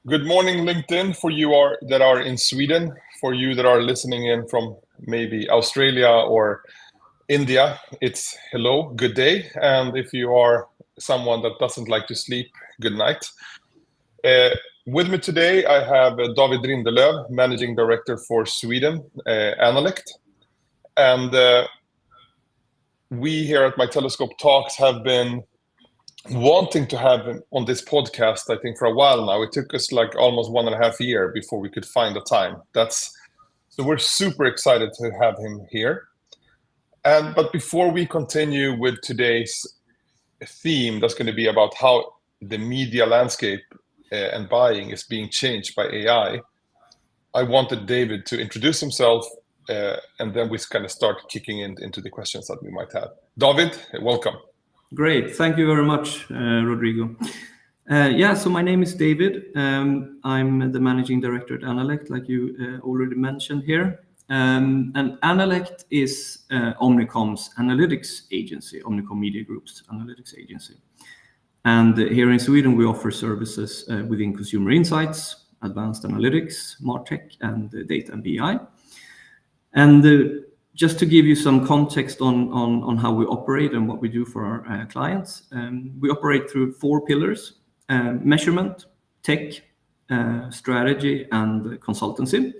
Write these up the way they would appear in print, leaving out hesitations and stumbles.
Good morning, LinkedIn, for you that are in Sweden, for you that are listening in from maybe Australia or India, it's hello, good day. And if you are someone that doesn't like to sleep, good night. With me today, I have David Rindelöv, Managing Director for Sweden, Annalect. And we here at My Telescope Talks have been wanting to have him on this podcast, I think, for a while now. It took us like almost 1.5 years before we could find the time. So we're super excited to have him here. But before we continue with today's theme, that's going to be about how the media landscape and buying is being changed by AI. I wanted David to introduce himself, and then we kind of start kicking into the questions that we might have. David, welcome. Great. Thank you very much, Rodrigo. So my name is David. I'm the Managing Director at Annalect, like you already mentioned here. And Annalect is Omnicom's analytics agency, Omnicom Media Group's analytics agency. And here in Sweden, we offer services within consumer insights, advanced analytics, MarTech, and data and BI. And just to give you some context on how we operate and what we do for our clients, we operate through 4 pillars: measurement, tech, strategy, and consultancy.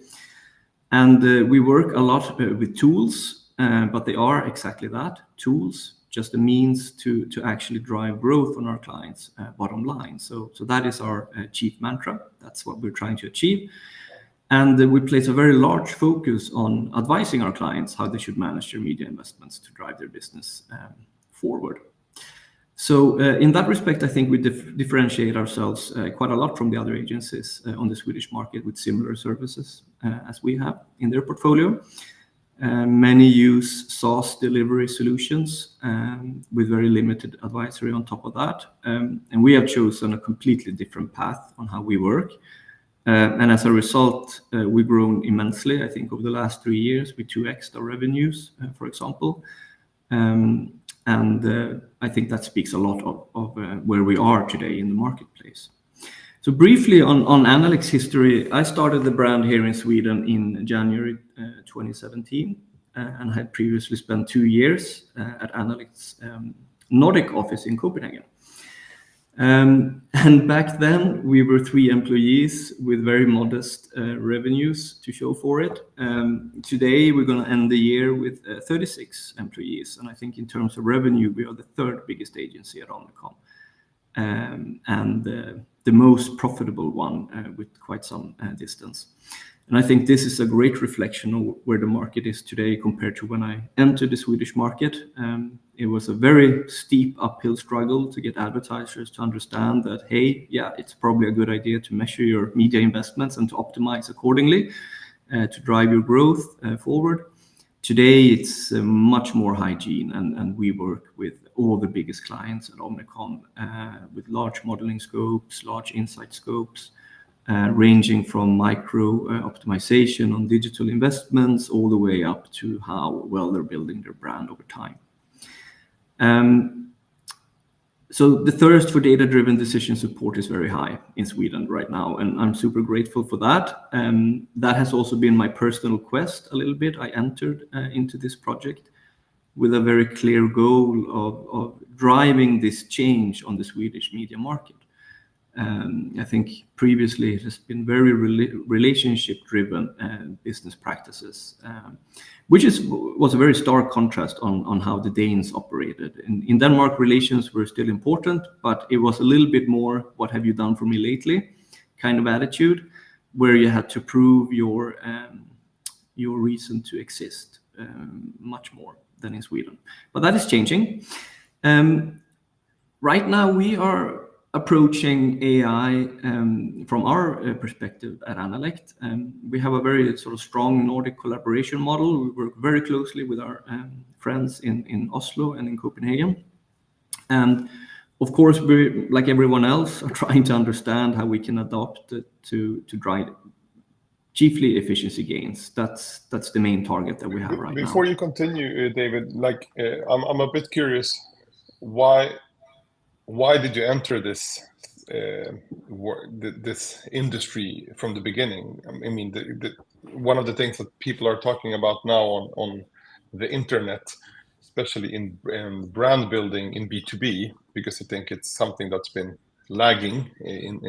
And we work a lot with tools, but they are exactly that, tools, just a means to actually drive growth on our clients' bottom line. So that is our chief mantra. That's what we're trying to achieve. And we place a very large focus on advising our clients how they should manage their media investments to drive their business forward. So in that respect, I think we differentiate ourselves quite a lot from the other agencies on the Swedish market with similar services as we have in their portfolio. Many use SaaS delivery solutions with very limited advisory on top of that. And we have chosen a completely different path on how we work. And as a result, we've grown immensely. I think over the last 3 years, we 2x'd our revenues, for example. And I think that speaks a lot of where we are today in the marketplace. So briefly on Annalect's history, I started the brand here in Sweden in January 2017 and had previously spent 2 years at Annalect's Nordic office in Copenhagen. And back then we were 3 employees with very modest revenues to show for it. Today we're going to end the year with 36 employees. And I think in terms of revenue, we are the 3rd biggest agency at Omnicom. And the most profitable one with quite some distance. And I think this is a great reflection of where the market is today compared to when I entered the Swedish market. It was a very steep uphill struggle to get advertisers to understand that, hey, yeah, it's probably a good idea to measure your media investments and to optimize accordingly to drive your growth forward. Today, it's much more hygiene, and we work with all the biggest clients at Omnicom with large modeling scopes, large insight scopes, ranging from micro optimization on digital investments all the way up to how well they're building their brand over time. So the thirst for data-driven decision support is very high in Sweden right now, and I'm super grateful for that. That has also been my personal quest a little bit. I entered into this project with a very clear goal of driving this change on the Swedish media market. I think previously it has been very relationship-driven business practices, which was a very stark contrast on how the Danes operated. In Denmark, relations were still important, but it was a little bit more, what have you done for me lately, kind of attitude, where you had to prove your reason to exist much more than in Sweden. But that is changing. Right now, we are approaching AI from our perspective at Annalect. We have a very sort of strong Nordic collaboration model. We work very closely with our friends in Oslo and in Copenhagen. And of course, we, like everyone else, are trying to understand how we can adopt it to drive chiefly efficiency gains. That's the main target that we have right now. Before you continue, David, I'm a bit curious, why did you enter this this industry from the beginning. I mean, one of the things that people are talking about now on the internet, especially in brand building in B2B, because I think it's something that's been lagging in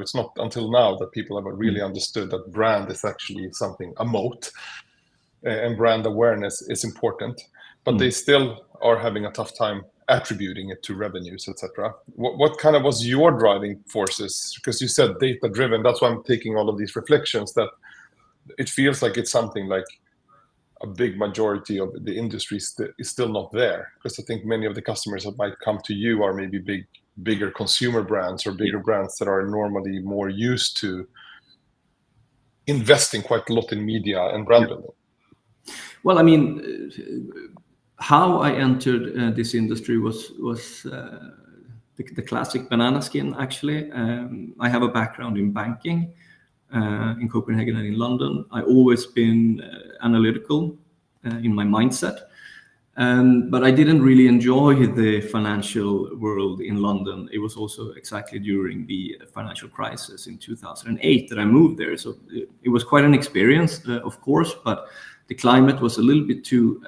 it's not until now that people have really understood that brand is actually something, a moat, and brand awareness is important, but they still are having a tough time attributing it to revenues, etc. What kind of was your driving forces? Because you said data driven. That's why I'm taking all of these reflections, that it feels like it's something like a big majority of the industry is still not there. Because I think many of the customers that might come to you are maybe bigger consumer brands or bigger brands that are normally more used to investing quite a lot in media and brand building. Well, I mean, how I entered this industry was the classic banana skin, actually. I have a background in banking in Copenhagen and in London. I've always been analytical in my mindset, but I didn't really enjoy the financial world in London. It was also exactly during the financial crisis in 2008 that I moved there. So it was quite an experience, of course, but the climate was a little bit too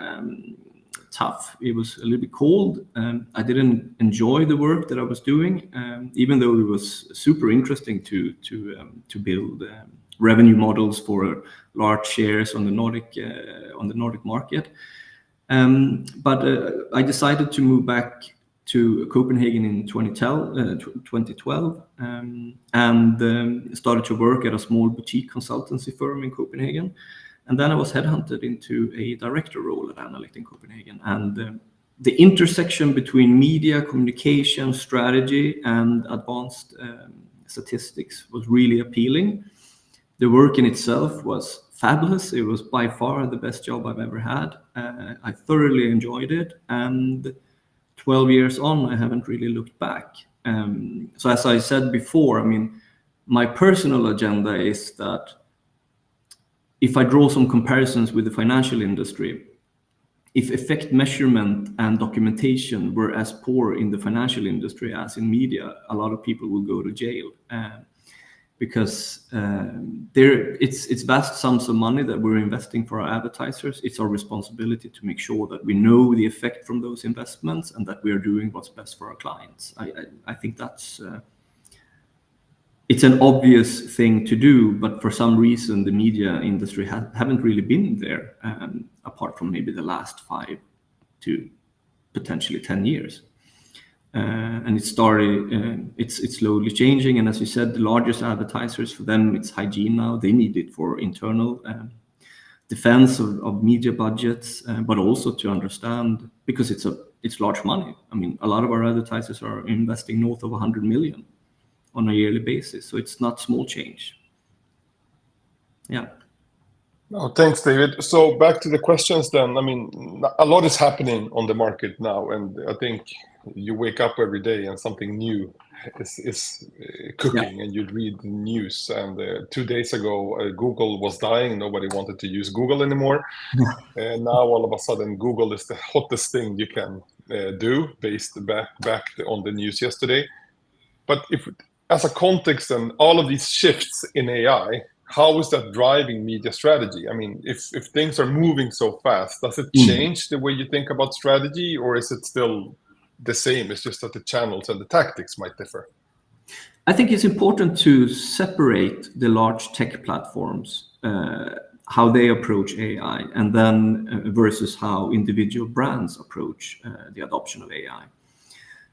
tough. It was a little bit cold. I didn't enjoy the work that I was doing, even though it was super interesting to build revenue models for large shares on the Nordic market. But I decided to move back to Copenhagen in 2012 and started to work at a small boutique consultancy firm in Copenhagen. And then I was headhunted into a director role at Annalect in Copenhagen. And the intersection between media, communication, strategy, and advanced statistics was really appealing. The work in itself was fabulous. It was by far the best job I've ever had. I thoroughly enjoyed it. And 12 years on, I haven't really looked back. So as I said before, I mean, my personal agenda is that if I draw some comparisons with the financial industry, if effect measurement and documentation were as poor in the financial industry as in media, a lot of people will go to jail. Because it's vast sums of money that we're investing for our advertisers. It's our responsibility to make sure that we know the effect from those investments and that we are doing what's best for our clients. I think that's it's an obvious thing to do, but for some reason the media industry haven't really been there, apart from maybe the last 5 to potentially 10 years. And it started, it's slowly changing. And as you said, the largest advertisers, for them, it's hygiene now. They need it for internal defense of media budgets, but also to understand, because it's large money. I mean, a lot of our advertisers are investing north of 100 million on a yearly basis. So it's not small change. Yeah. Oh, thanks, David. So back to the questions then. I mean, a lot is happening on the market now, and I think you wake up every day and something new is cooking, and you read the news. And 2 days ago, Google was dying. Nobody wanted to use Google anymore. And now all of a sudden, Google is the hottest thing you can do, based back on the news yesterday. But if, as a context, and all of these shifts in AI, how is that driving media strategy? I mean, if things are moving so fast, does it change the way you think about strategy, or is it still the same? It's just that the channels and the tactics might differ. I think it's important to separate the large tech platforms, how they approach AI, and then versus how individual brands approach the adoption of AI.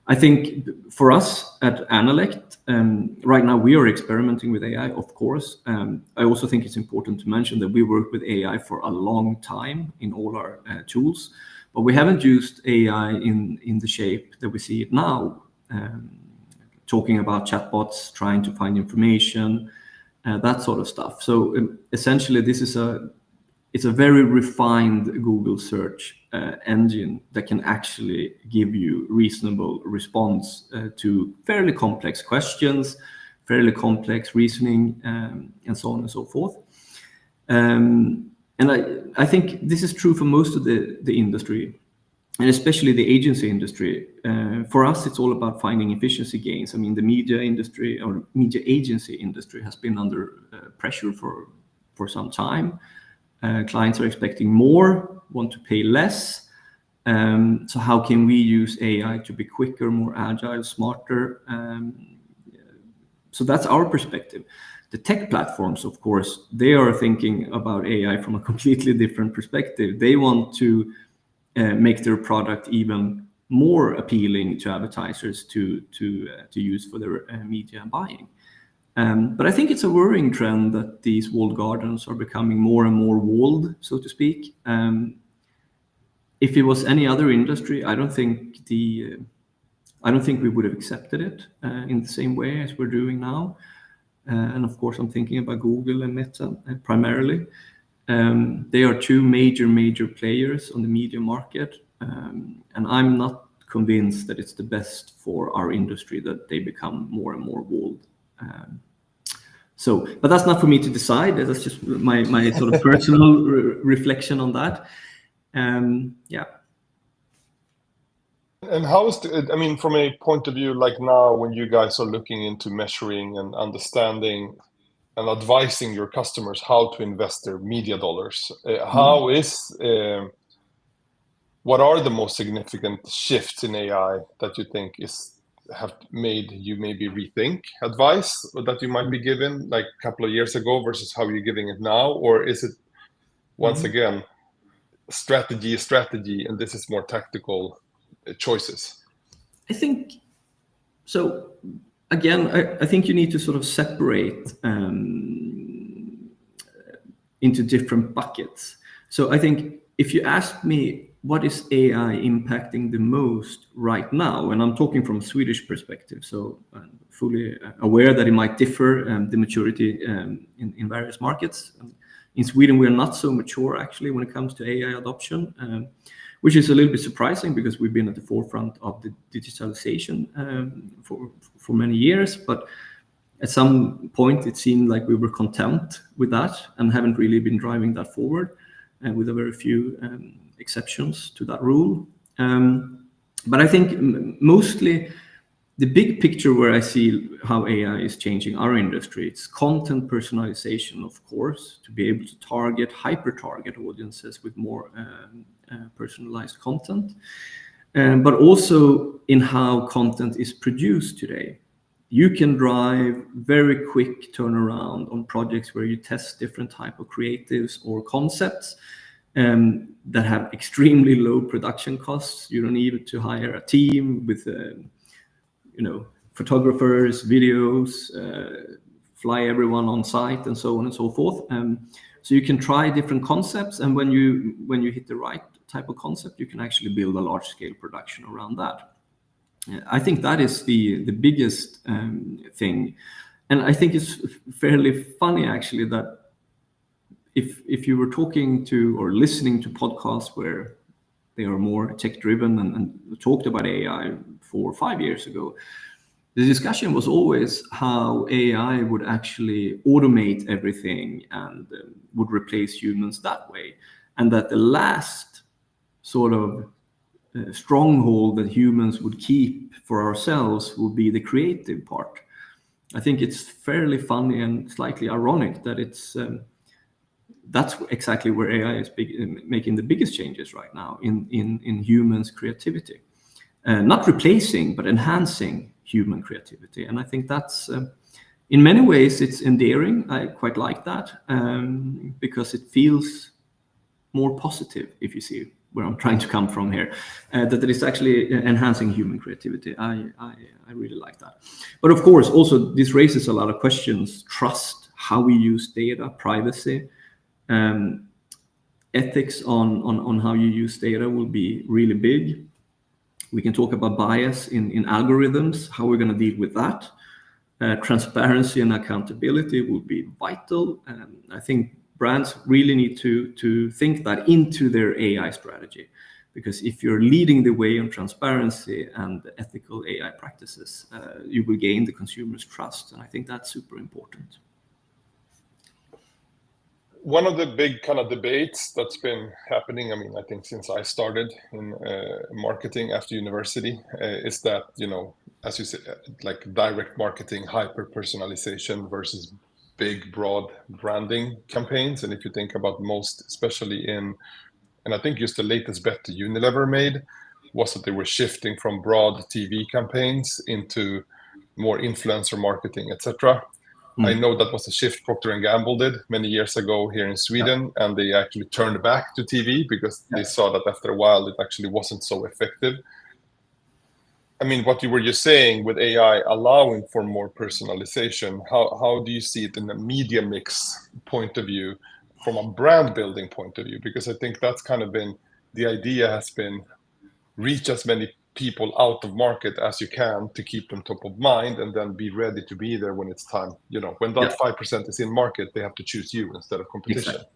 I think for us at Annalect, right now we are experimenting with AI, of course. I also think it's important to mention that we work with AI for a long time in all our tools, but we haven't used AI in the shape that we see it now, talking about chatbots, trying to find information, that sort of stuff. So essentially, it's a very refined Google search engine that can actually give you reasonable response to fairly complex questions, fairly complex reasoning, and so on and so forth. And I think this is true for most of the industry. and especially the agency industry. For us, it's all about finding efficiency gains. I mean, the media industry or media agency industry has been under pressure for some time. Clients are expecting more, want to pay less. So how can we use AI to be quicker, more agile, smarter? So that's our perspective. The tech platforms, of course, they are thinking about AI from a completely different perspective. They want to make their product even more appealing to advertisers to use for their media buying. But I think it's a worrying trend that these walled gardens are becoming more and more walled, so to speak. If it was any other industry, I don't think we would have accepted it in the same way as we're doing now. And of course, I'm thinking about Google and Meta primarily. They are two major players on the media market, and I'm not convinced that it's the best for our industry that they become more and more walled. But that's not for me to decide. That's just my sort of personal reflection on that. Yeah. And how is from a point of view, like now when you guys are looking into measuring and understanding and advising your customers how to invest their media dollars, what are the most significant shifts in AI that you think have made you maybe rethink advice that you might be given like a couple of years ago versus how you're giving it now? Or is it once again strategy and this is more tactical choices? I think so. Again, I think you need to sort of separate into different buckets. So I think if you ask me what is AI impacting the most right now, and I'm talking from a Swedish perspective, so I'm fully aware that it might differ the maturity in various markets. In Sweden, we're not so mature actually when it comes to AI adoption, which is a little bit surprising because we've been at the forefront of the digitalization for many years. But at some point, it seemed like we were content with that and haven't really been driving that forward, with a very few exceptions to that rule. But I think mostly the big picture where I see how AI is changing our industry, it's content personalization, of course, to be able to hyper-target audiences with more personalized content, but also in how content is produced today. You can drive very quick turnaround on projects where you test different type of creatives or concepts that have extremely low production costs. You don't need to hire a team with photographers, videos, fly everyone on site, and so on and so forth. So you can try different concepts, and when you hit the right type of concept, you can actually build a large-scale production around that. I think that is the biggest thing, and I think it's fairly funny actually that if you were talking to or listening to podcasts where they are more tech-driven and talked about AI 4 or 5 years ago, the discussion was always how AI would actually automate everything and would replace humans that way, and that the last sort of stronghold that humans would keep for ourselves would be the creative part. I think it's fairly funny and slightly ironic that that's exactly where AI is making the biggest changes right now in humans' creativity. Not replacing, but enhancing human creativity. And I think that's, in many ways, it's endearing. I quite like that because it feels more positive, if you see where I'm trying to come from here, that it is actually enhancing human creativity. I really like that. But of course, also this raises a lot of questions: trust, how we use data, privacy, ethics on how you use data will be really big. We can talk about bias in algorithms, how we're going to deal with that. Transparency and accountability will be vital. I think brands really need to think that into their AI strategy, because if you're leading the way on transparency and ethical AI practices, you will gain the consumer's trust, and I think that's super important. one of the big kind of debates that's been happening, I mean, I think since I started in marketing after university, is that, as you say, like direct marketing, hyper personalization versus big, broad branding campaigns. And if you think about most, especially and I think just the latest bet that Unilever made was that they were shifting from broad TV campaigns into more influencer marketing, etc. I know that was a shift Procter and Gamble did many years ago here in Sweden, and they actually turned back to TV because they saw that after a while it actually wasn't so effective. I mean, what you were just saying with AI allowing for more personalization, how do you see it in a media mix point of view, from a brand building point of view? Because I think that's kind of been the idea, has been reach as many people out of market as you can to keep them top of mind, and then be ready to be there when it's time. When that 5% is in market, they have to choose you instead of competition. Exactly.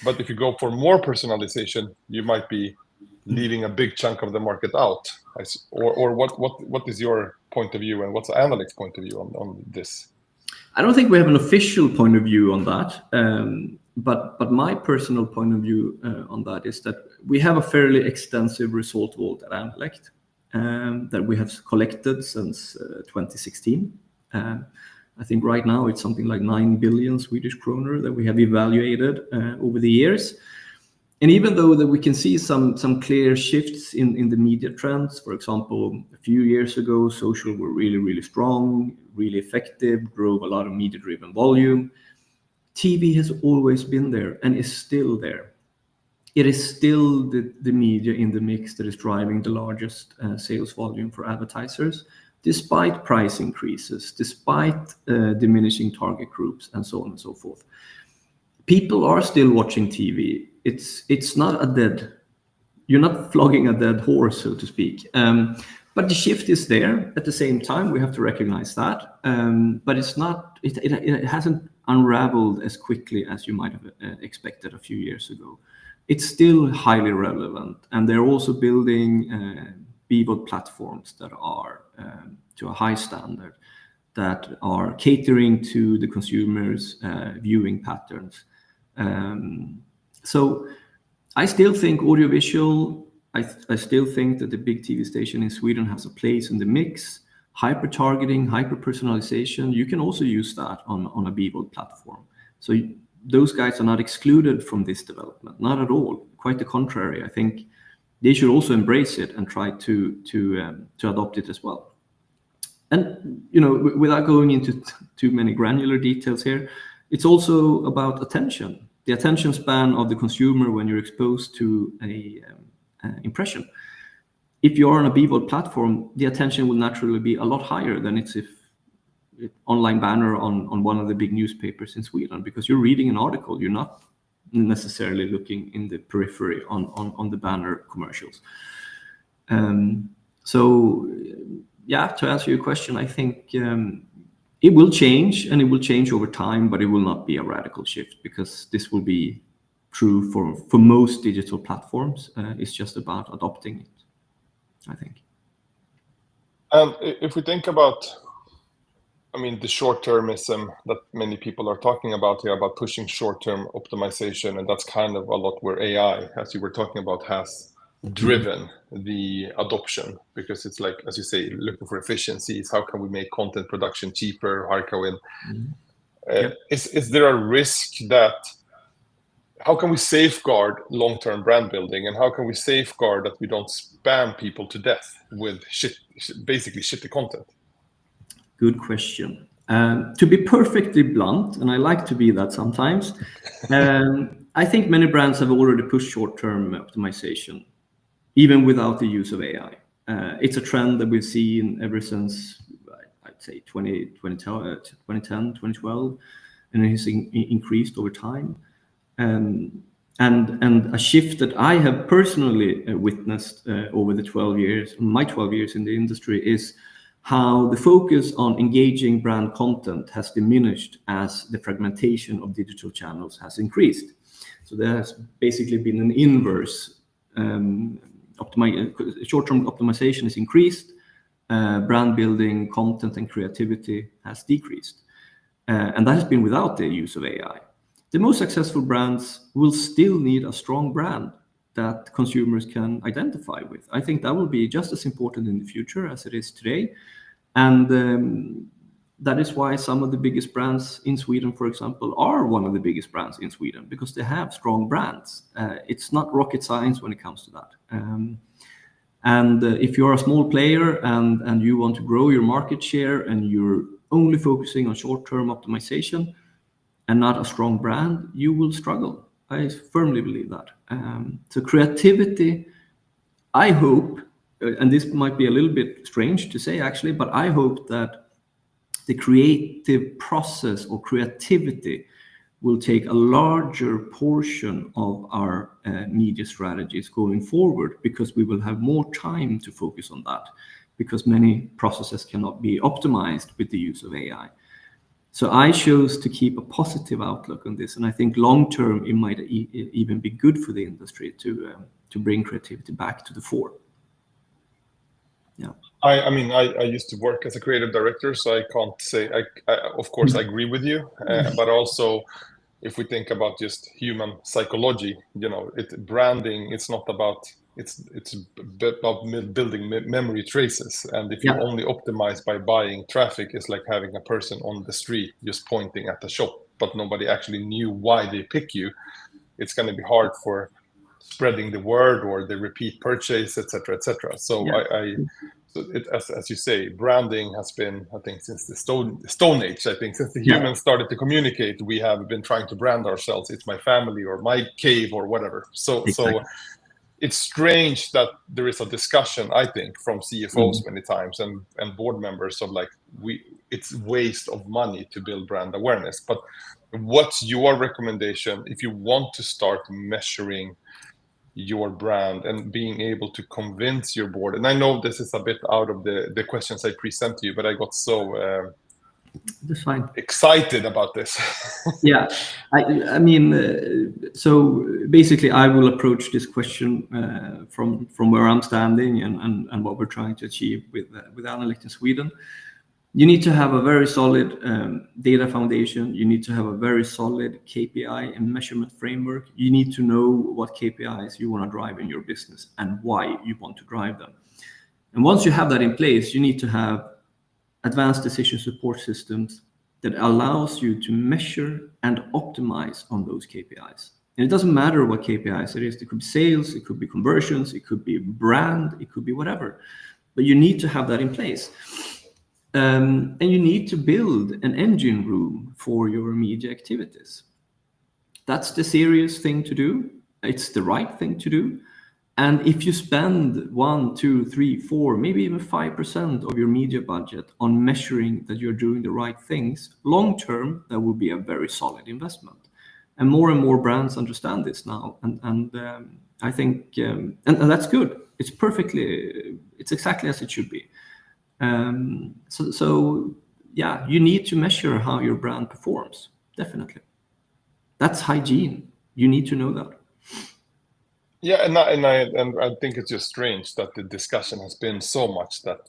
But if you go for more personalization, you might be leaving a big chunk of the market out. Or what is your point of view, and what's Annalect's point of view on this? I don't think we have an official point of view on that. But my personal point of view on that is that we have a fairly extensive result vault at Annalect that we have collected since 2016. I think right now it's something like 9 billion Swedish kronor that we have evaluated over the years. And even though that we can see some clear shifts in the media trends, for example, a few years ago, social were really, really strong, really effective, drove a lot of media-driven volume. TV has always been there and is still there. It is still the media in the mix that is driving the largest sales volume for advertisers, despite price increases, despite diminishing target groups, and so on and so forth. People are still watching TV. It's not you're not flogging a dead horse, so to speak. But the shift is there. At the same time, we have to recognize that. But it hasn't unraveled as quickly as you might have expected a few years ago. It's still highly relevant, and they're also building BVOD platforms that are to a high standard, that are catering to the consumers' viewing patterns. So I still think audiovisual, I still think that the big TV station in Sweden has a place in the mix. Hyper-targeting, hyper-personalization, you can also use that on a BVOD platform. So those guys are not excluded from this development, not at all. Quite the contrary. I think they should also embrace it and try to adopt it as well. And without going into too many granular details here, it's also about attention. The attention span of the consumer when you're exposed to a impression. If you're on a BVOD platform, the attention will naturally be a lot higher than it's if online banner on one of the big newspapers in Sweden, because you're reading an article, you're not necessarily looking in the periphery on the banner commercials. So yeah, to answer your question, I think it will change, and it will change over time, but it will not be a radical shift, because this will be true for most digital platforms. It's just about adopting it, I think. And if we think about, the short-termism that many people are talking about here, about pushing short-term optimization, and that's kind of a lot where AI, as you were talking about, has driven the adoption, because it's like, as you say, looking for efficiencies. How can we make content production cheaper? How can we, is there a risk that, how can we safeguard long-term brand building, and how can we safeguard that we don't spam people to death with basically shitty content? Good question. To be perfectly blunt, and I like to be that sometimes, I think many brands have already pushed short-term optimization, even without the use of AI. It's a trend that we've seen ever since, I'd say, 2010, 2012, and it has increased over time. And a shift that I have personally witnessed over my 12 years in the industry, is how the focus on engaging brand content has diminished as the fragmentation of digital channels has increased. So there has basically been an inverse. Short-term optimization is increased, brand building, content, and creativity has decreased. And that has been without the use of AI. the most successful brands will still need a strong brand that consumers can identify with. I think that will be just as important in the future as it is today. And that is why some of the biggest brands in Sweden, for example, are one of the biggest brands in Sweden, because they have strong brands. It's not rocket science when it comes to that. And if you're a small player and you want to grow your market share and you're only focusing on short-term optimization and not a strong brand, you will struggle. I firmly believe that. So creativity, I hope, and this might be a little bit strange to say actually, but I hope that the creative process or creativity will take a larger portion of our media strategies going forward, because we will have more time to focus on that, because many processes cannot be optimized with the use of AI. So I chose to keep a positive outlook on this, and I think long term it might even be good for the industry to bring creativity back to the fore. Yeah. I mean, I used to work as a creative director, so I can't say. Of course, I agree with you, but also, if we think about just human psychology, branding. It's not about. It's about building memory traces, and if you only optimize by buying traffic, it's like having a person on the street just pointing at the shop, but nobody actually knew why they pick you. It's going to be hard for spreading the word or the repeat purchase, etc., etc. So as you say, branding has been, I think, since the Stone Age. I think since the humans started to communicate, we have been trying to brand ourselves. It's my family or my cave or whatever. So it's strange that there is a discussion, I think, from CFOs many times and board members of like, it's waste of money to build brand awareness. But what's your recommendation if you want to start measuring your brand and being able to convince your board? And I know this is a bit out of the questions I present to you, but I got so that's fine. Excited about this. Yeah, I mean, so basically, I will approach this question from where I'm standing and what we're trying to achieve with Annalect in Sweden. You need to have a very solid data foundation. You need to have a very solid KPI and measurement framework. You need to know what KPIs you want to drive in your business and why you want to drive them. And once you have that in place, you need to have advanced decision support systems that allows you to measure and optimize on those KPIs. And it doesn't matter what KPIs it is. It could be sales, it could be conversions, it could be brand, it could be whatever. But you need to have that in place. And you need to build an engine room for your media activities. That's the serious thing to do. It's the right thing to do. And if you spend 1, 2, 3, 4, maybe even 5% of your media budget on measuring that you're doing the right things, long term, that will be a very solid investment. And more brands understand this now. And I think, and that's good. It's exactly as it should be. So yeah, you need to measure how your brand performs. Definitely. That's hygiene. You need to know that. Yeah, and I think it's just strange that the discussion has been so much that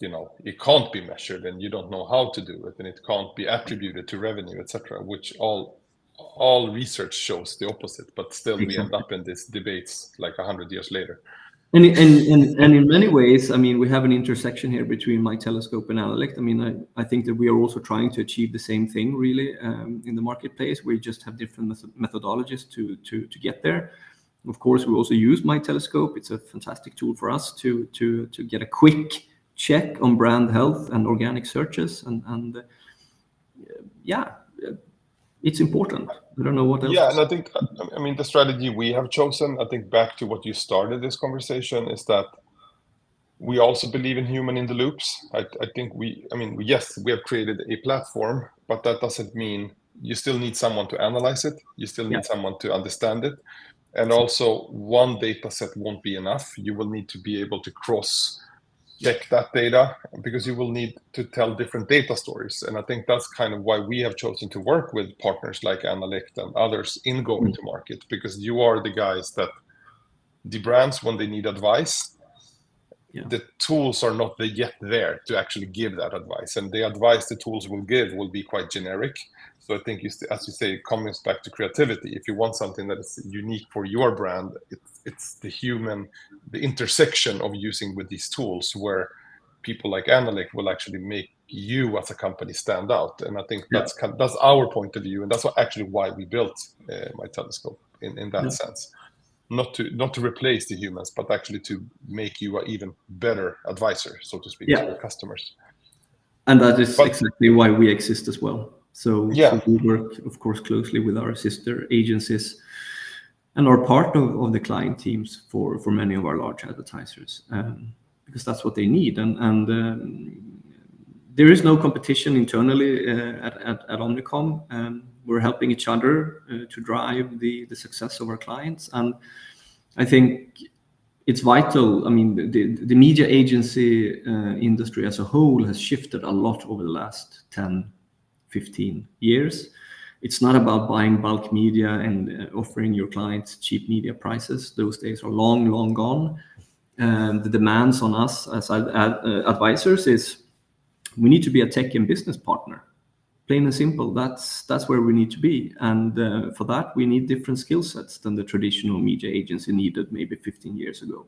it can't be measured and you don't know how to do it and it can't be attributed to revenue, etc. Which all research shows the opposite, but still we end up in these debates like 100 years later. And in many ways, I mean, we have an intersection here between My Telescope and Annalect. I mean, I think that we are also trying to achieve the same thing, really, in the marketplace. We just have different methodologies to get there. Of course, we also use My Telescope. It's a fantastic tool for us to get a quick check on brand health and organic searches, and it's important. I don't know what else. Yeah, and I think, I mean, the strategy we have chosen, I think back to what you started this conversation, is that we also believe in human in the loops. I think yes, we have created a platform, but that doesn't mean you still need someone to analyze it. You still need someone to understand it. And also, one data set won't be enough. You will need to be able to cross-check that data because you will need to tell different data stories. And I think that's kind of why we have chosen to work with partners like Annalect and others in going to market, because you are the guys that the brands, when they need advice, the tools are not yet there to actually give that advice, and the advice the tools will give will be quite generic. So I think, as you say, it comes back to creativity. If you want something that is unique for your brand, it's the intersection of using with these tools where people like Annalect will actually make you as a company stand out. And I think that's our point of view, and that's actually why we built My Telescope in that sense. Not to replace the humans, but actually to make you an even better advisor, so to speak, to your customers. And that is exactly why we exist as well. So we work, of course, closely with our sister agencies and are part of the client teams for many of our large advertisers, because that's what they need. And there is no competition internally at Omnicom. We're helping each other to drive the success of our clients. And I think it's vital. I mean, the media agency industry as a whole has shifted a lot over the last 10, 15 years. It's not about buying bulk media and offering your clients cheap media prices. Those days are long, long gone. The demands on us as advisors is we need to be a tech and business partner. Plain and simple. That's where we need to be, and for that we need different skill sets than the traditional media agency needed maybe 15 years ago.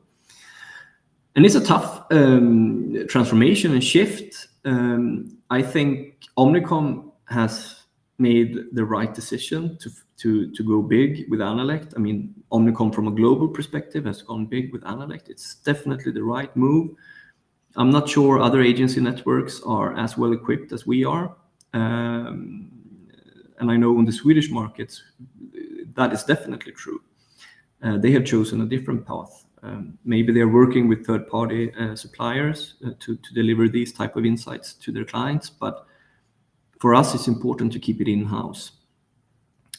And it's a tough transformation and shift. I think Omnicom has made the right decision to go big with Annalect. I mean, Omnicom from a global perspective has gone big with Annalect. It's definitely the right move. I'm not sure other agency networks are as well equipped as we are. And I know in the Swedish markets, that is definitely true. They have chosen a different path. Maybe they're working with third-party suppliers to deliver these type of insights to their clients. But for us, it's important to keep it in-house.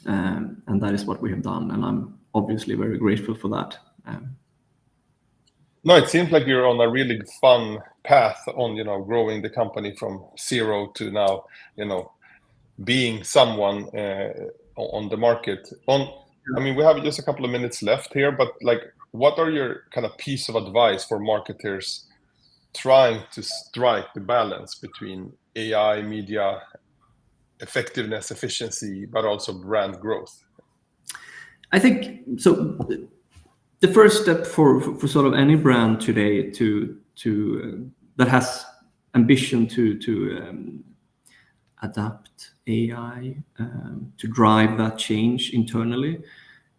And that is what we have done. And I'm obviously very grateful for that. No, it seems like you're on a really fun path on, growing the company from zero to now, being someone on the market. I mean, we have just a couple of minutes left here, but what are your kind of piece of advice for marketers trying to strike the balance between AI, media, effectiveness, efficiency, but also brand growth? I think so. The first step for sort of any brand today to that has ambition to adapt AI to drive that change internally,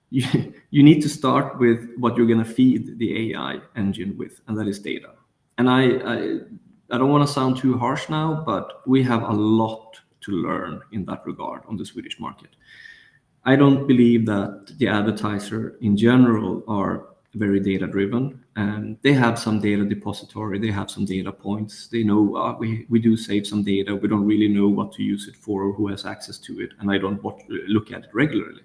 you need to start with what you're going to feed the AI engine with, and that is data. And I don't want to sound too harsh now, but we have a lot to learn in that regard on the Swedish market. I don't believe that the advertiser in general are very data driven, and they have some data depository, they have some data points, they know we do save some data, we don't really know what to use it for or who has access to it, and I don't look at it regularly.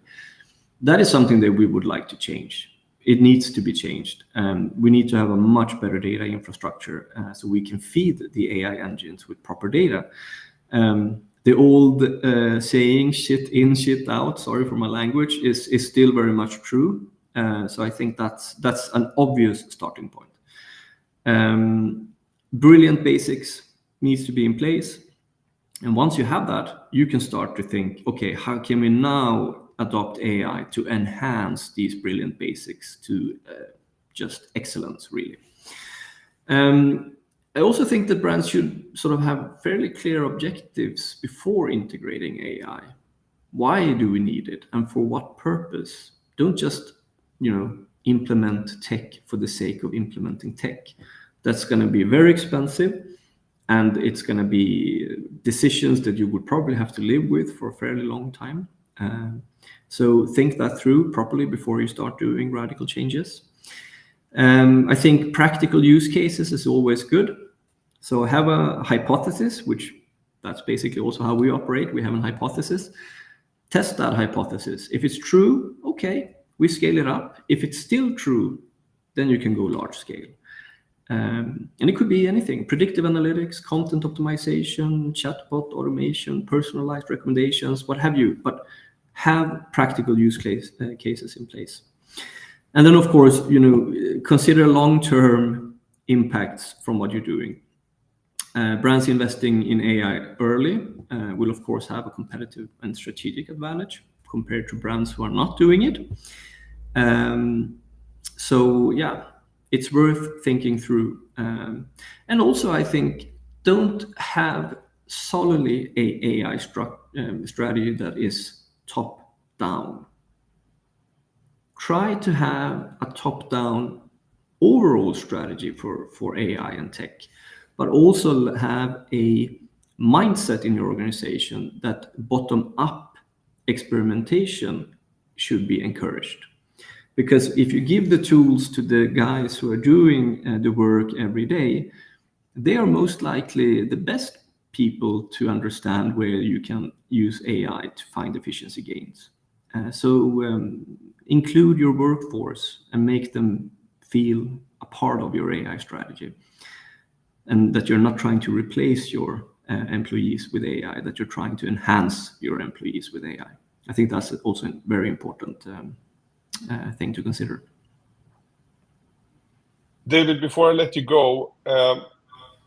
That is something that we would like to change. It needs to be changed. We need to have a much better data infrastructure so we can feed the AI engines with proper data. The old saying, shit in, shit out, sorry for my language, is still very much true. So I think that's an obvious starting point. Brilliant basics needs to be in place. And once you have that, you can start to think, okay, how can we now adopt AI to enhance these brilliant basics to just excellence, really? I also think that brands should sort of have fairly clear objectives before integrating AI. Why do we need it and for what purpose? Don't just, implement tech for the sake of implementing tech. That's going to be very expensive, and it's going to be decisions that you would probably have to live with for a fairly long time. So think that through properly before you start doing radical changes. I think practical use cases is always good. So have a hypothesis, which that's basically also how we operate. We have a hypothesis. Test that hypothesis. If it's true, okay, we scale it up. If it's still true, then you can go large scale. And it could be anything: predictive analytics, content optimization, chatbot automation, personalized recommendations, what have you. But have practical use cases in place. And then, of course, consider long-term impacts from what you're doing. Brands investing in AI early will, of course, have a competitive and strategic advantage compared to brands who are not doing it. So yeah, it's worth thinking through. And also, I think, don't have solely a AI strategy that is top down. Try to have a top down overall strategy for AI and tech, but also have a mindset in your organization that bottom up experimentation should be encouraged. Because if you give the tools to the guys who are doing the work every day, they are most likely the best people to understand where you can use AI to find efficiency gains. So include your workforce and make them feel a part of your AI strategy, and that you're not trying to replace your employees with AI, that you're trying to enhance your employees with AI. I think that's also a very important thing to consider. David, before I let you go,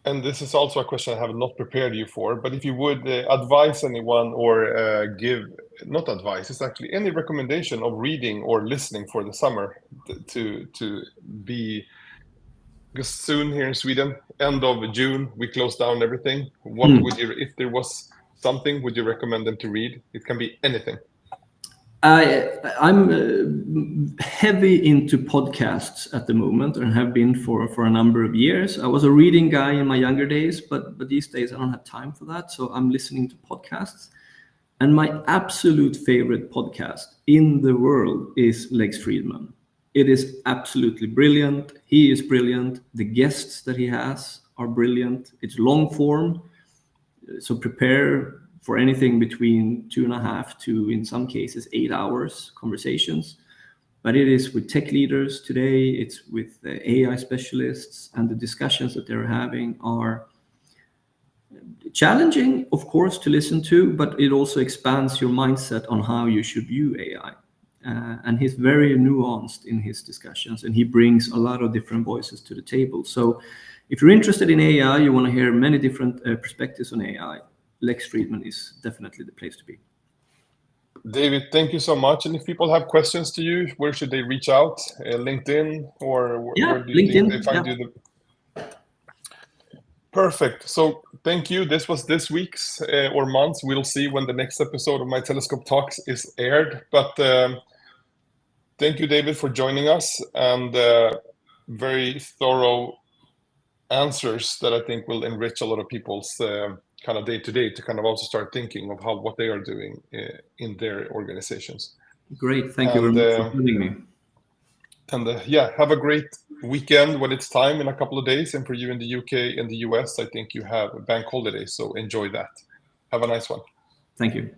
and this is also a question I have not prepared you for, but if you would advise anyone or give, not advice, it's actually any recommendation of reading or listening for the summer to be, because soon here in Sweden, end of June, we close down everything. What would you, if there was something, would you recommend them to read? It can be anything. I'm heavy into podcasts at the moment and have been for a number of years. I was a reading guy in my younger days, but these days I don't have time for that. So I'm listening to podcasts. And my absolute favorite podcast in the world is Lex Fridman. It is absolutely brilliant. He is brilliant. The guests that he has are brilliant. It's long form. So prepare for anything between 2.5 to, in some cases, 8 hours conversations. But it is with tech leaders today, it's with AI specialists, and the discussions that they're having are challenging, of course, to listen to, but it also expands your mindset on how you should view AI. And he's very nuanced in his discussions, and he brings a lot of different voices to the table. So if you're interested in AI, you want to hear many different perspectives on AI, Lex Fridman is definitely the place to be. David, thank you so much. And if people have questions to you, where should they reach out? LinkedIn, or where do you LinkedIn, think they find you? Perfect. So thank you. This was this week's or month's. We'll see when the next episode of My Telescope Talks is aired. But thank you, David, for joining us, and very thorough answers that I think will enrich a lot of people's kind of day-to-day to kind of also start thinking of what they are doing in their organizations. Great. Thank you very much for joining me. And yeah, have a great weekend when it's time in a couple of days. And for you in the UK and the US, I think you have a bank holiday, so enjoy that. Have a nice one. Thank you.